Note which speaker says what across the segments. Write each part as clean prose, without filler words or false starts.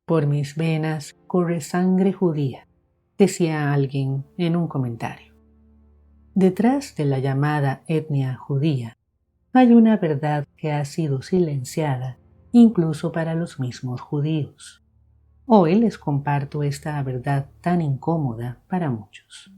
Speaker 1: Por mis venas corre sangre judía, decía alguien en un comentario. Detrás de la llamada etnia judía hay una verdad que ha sido silenciada incluso para los mismos judíos. Hoy les comparto esta verdad tan incómoda para muchos.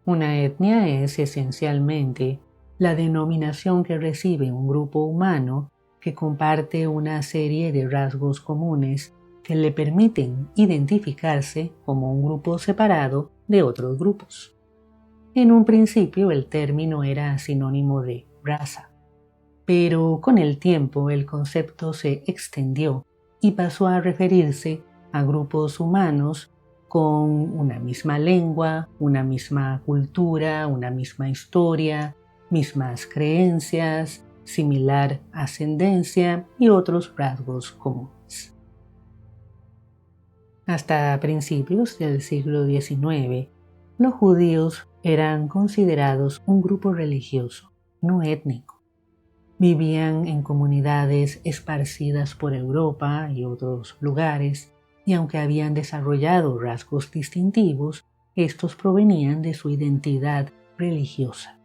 Speaker 1: Una etnia es esencialmente la denominación que recibe un grupo humano que comparte una serie de rasgos comunes que le permiten identificarse como un grupo separado de otros grupos. En un principio el término era sinónimo de raza, pero con el tiempo el concepto se extendió y pasó a referirse a grupos humanos con una misma lengua, una misma cultura, una misma historia, mismas creencias, similar ascendencia y otros rasgos comunes. Hasta principios del siglo XIX, los judíos eran considerados un grupo religioso, no étnico. Vivían en comunidades esparcidas por Europa y otros lugares, y aunque habían desarrollado rasgos distintivos, estos provenían de su identidad religiosa.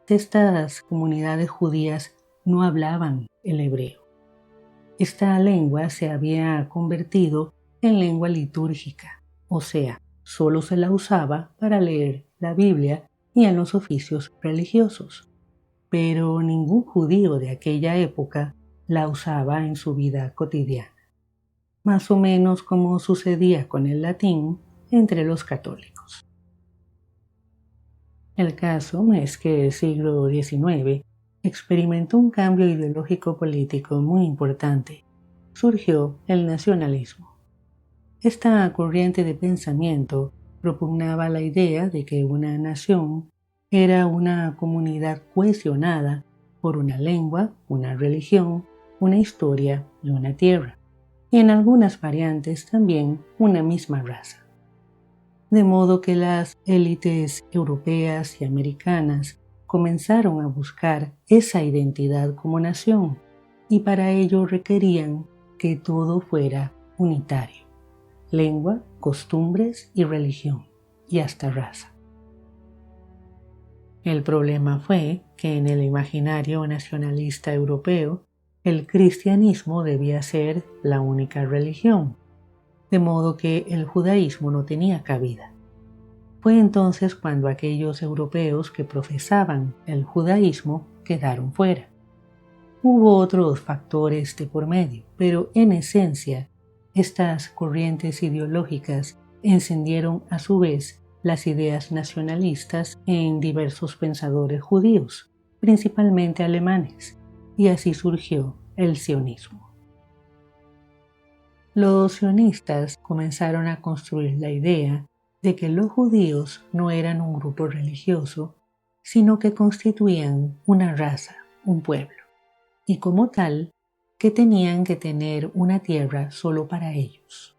Speaker 1: Estas comunidades judías no hablaban el hebreo. Esta lengua se había convertido en lengua litúrgica, o sea, solo se la usaba para leer la Biblia y en los oficios religiosos, pero ningún judío de aquella época la usaba en su vida cotidiana, más o menos como sucedía con el latín entre los católicos. El caso es que el siglo XIX experimentó un cambio ideológico político muy importante. Surgió el nacionalismo. Esta corriente de pensamiento propugnaba la idea de que una nación era una comunidad cohesionada por una lengua, una religión, una historia y una tierra, y en algunas variantes también una misma raza. De modo que las élites europeas y americanas comenzaron a buscar esa identidad como nación, y para ello requerían que todo fuera unitario: lengua, costumbres y religión, y hasta raza. El problema fue que en el imaginario nacionalista europeo, el cristianismo debía ser la única religión, de modo que el judaísmo no tenía cabida. Fue entonces cuando aquellos europeos que profesaban el judaísmo quedaron fuera. Hubo otros factores de por medio, pero en esencia, estas corrientes ideológicas encendieron a su vez las ideas nacionalistas en diversos pensadores judíos, principalmente alemanes, y así surgió el sionismo. Los sionistas comenzaron a construir la idea de que los judíos no eran un grupo religioso, sino que constituían una raza, un pueblo, y como tal, que tenían que tener una tierra solo para ellos.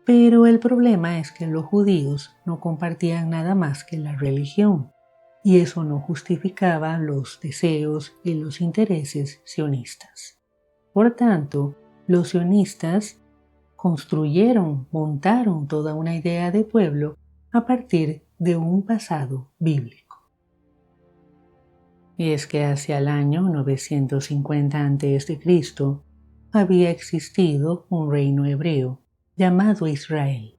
Speaker 1: Pero el problema es que los judíos no compartían nada más que la religión, y eso no justificaba los deseos y los intereses sionistas. Por tanto, los sionistas montaron toda una idea de pueblo a partir de un pasado bíblico. Y es que hacia el año 950 a.C. había existido un reino hebreo llamado Israel,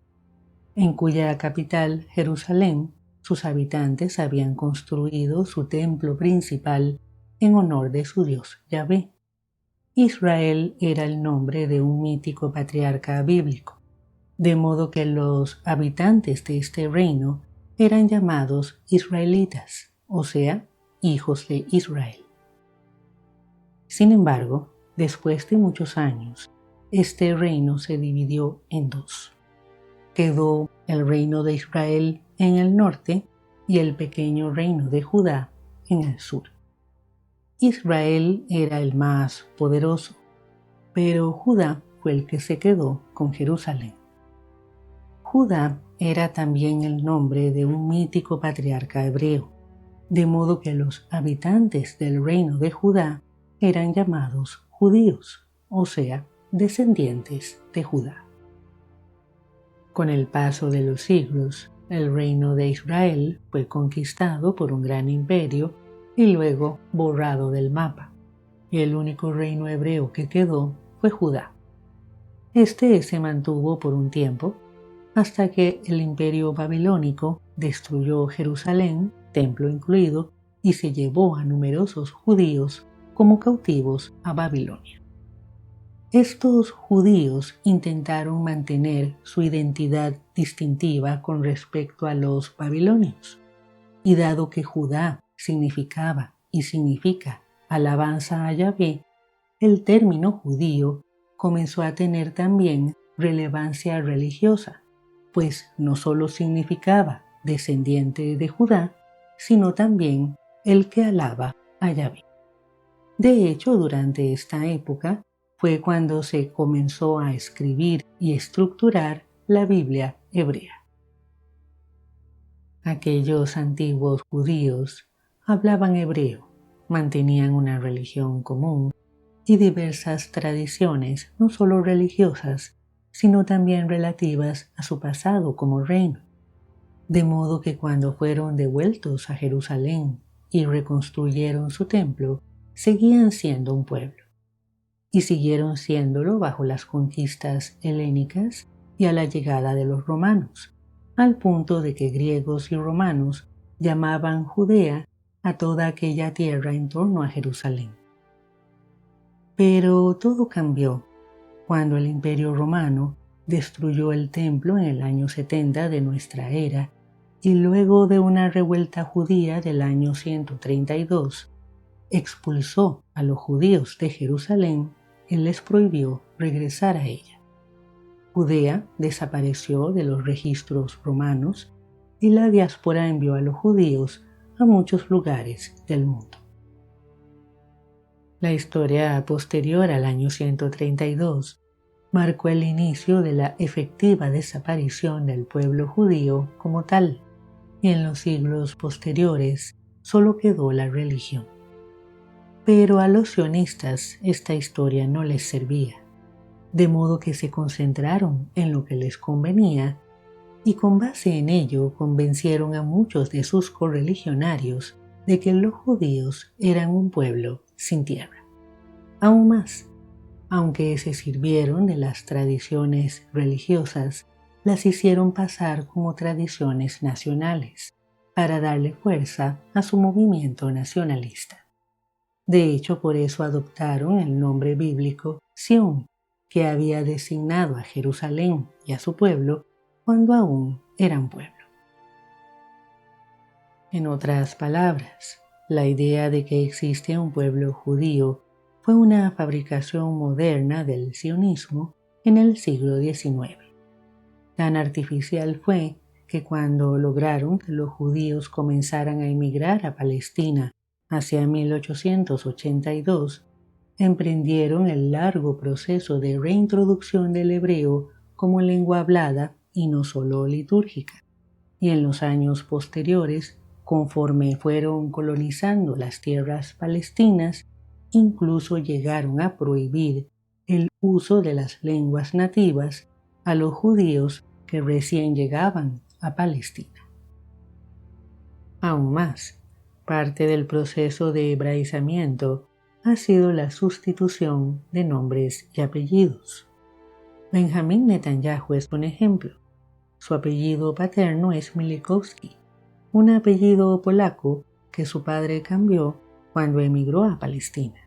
Speaker 1: en cuya capital, Jerusalén, sus habitantes habían construido su templo principal en honor de su dios Yahvé. Israel era el nombre de un mítico patriarca bíblico, de modo que los habitantes de este reino eran llamados israelitas, o sea, hijos de Israel. Sin embargo, después de muchos años, este reino se dividió en dos. Quedó el reino de Israel en el norte y el pequeño reino de Judá en el sur. Israel era el más poderoso, pero Judá fue el que se quedó con Jerusalén. Judá era también el nombre de un mítico patriarca hebreo, de modo que los habitantes del reino de Judá eran llamados judíos, o sea, descendientes de Judá. Con el paso de los siglos, el reino de Israel fue conquistado por un gran imperio y luego borrado del mapa, y el único reino hebreo que quedó fue Judá. Este se mantuvo por un tiempo hasta que el imperio babilónico destruyó Jerusalén, templo incluido, y se llevó a numerosos judíos como cautivos a Babilonia. Estos judíos intentaron mantener su identidad distintiva con respecto a los babilonios, y dado que Judá significaba y significa alabanza a Yahvé, el término judío comenzó a tener también relevancia religiosa, pues no solo significaba descendiente de Judá, sino también el que alaba a Yahvé. De hecho, durante esta época fue cuando se comenzó a escribir y estructurar la Biblia hebrea. Aquellos antiguos judíos hablaban hebreo, mantenían una religión común y diversas tradiciones, no solo religiosas, sino también relativas a su pasado como reino. De modo que cuando fueron devueltos a Jerusalén y reconstruyeron su templo, seguían siendo un pueblo. Y siguieron siéndolo bajo las conquistas helénicas y a la llegada de los romanos, al punto de que griegos y romanos llamaban Judea a toda aquella tierra en torno a Jerusalén. Pero todo cambió cuando el Imperio Romano destruyó el templo en el año 70 de nuestra era y luego de una revuelta judía del año 132, expulsó a los judíos de Jerusalén y les prohibió regresar a ella. Judea desapareció de los registros romanos y la diáspora envió a los judíos a muchos lugares del mundo. La historia posterior al año 132 marcó el inicio de la efectiva desaparición del pueblo judío como tal, y en los siglos posteriores solo quedó la religión. Pero a los sionistas esta historia no les servía, de modo que se concentraron en lo que les convenía y con base en ello convencieron a muchos de sus correligionarios de que los judíos eran un pueblo sin tierra. Aún más, aunque se sirvieron de las tradiciones religiosas, las hicieron pasar como tradiciones nacionales para darle fuerza a su movimiento nacionalista. De hecho, por eso adoptaron el nombre bíblico Sión, que había designado a Jerusalén y a su pueblo cuando aún eran pueblo. En otras palabras, la idea de que existe un pueblo judío fue una fabricación moderna del sionismo en el siglo XIX. Tan artificial fue que cuando lograron que los judíos comenzaran a emigrar a Palestina hacia 1882, emprendieron el largo proceso de reintroducción del hebreo como lengua hablada y no solo litúrgica. Y en los años posteriores, conforme fueron colonizando las tierras palestinas, incluso llegaron a prohibir el uso de las lenguas nativas a los judíos que recién llegaban a Palestina. Aún más, parte del proceso de hebraizamiento ha sido la sustitución de nombres y apellidos. Benjamín Netanyahu es un ejemplo. Su apellido paterno es Milikowski, un apellido polaco que su padre cambió cuando emigró a Palestina.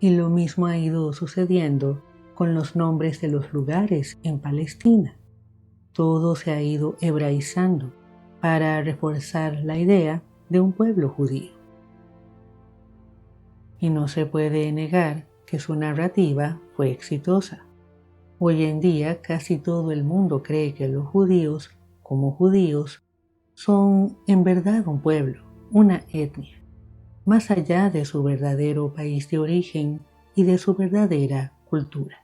Speaker 1: Y lo mismo ha ido sucediendo con los nombres de los lugares en Palestina. Todo se ha ido hebraizando para reforzar la idea de un pueblo judío. Y no se puede negar que su narrativa fue exitosa. Hoy en día casi todo el mundo cree que los judíos, como judíos, son en verdad un pueblo, una etnia, más allá de su verdadero país de origen y de su verdadera cultura.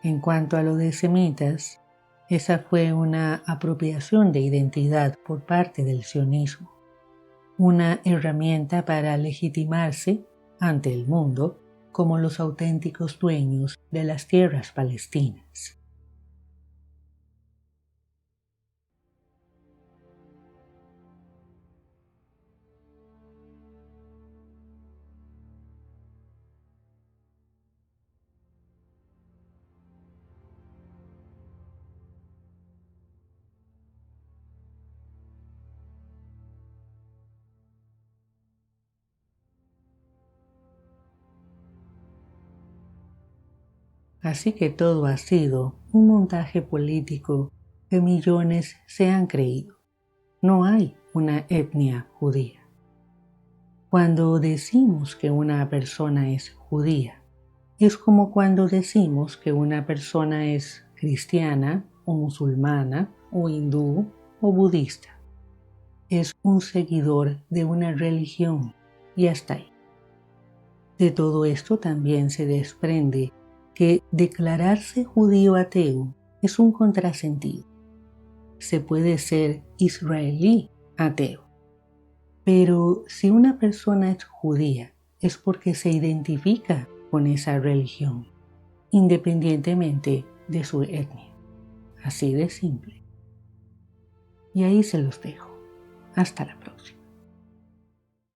Speaker 1: En cuanto a los de semitas, esa fue una apropiación de identidad por parte del sionismo, una herramienta para legitimarse ante el mundo como los auténticos dueños de las tierras palestinas. Así que todo ha sido un montaje político que millones se han creído. No hay una etnia judía. Cuando decimos que una persona es judía, es como cuando decimos que una persona es cristiana o musulmana o hindú o budista. Es un seguidor de una religión y hasta ahí. De todo esto también se desprende que declararse judío ateo es un contrasentido. Se puede ser israelí ateo, pero si una persona es judía es porque se identifica con esa religión, independientemente de su etnia. Así de simple. Y ahí se los dejo. Hasta la próxima.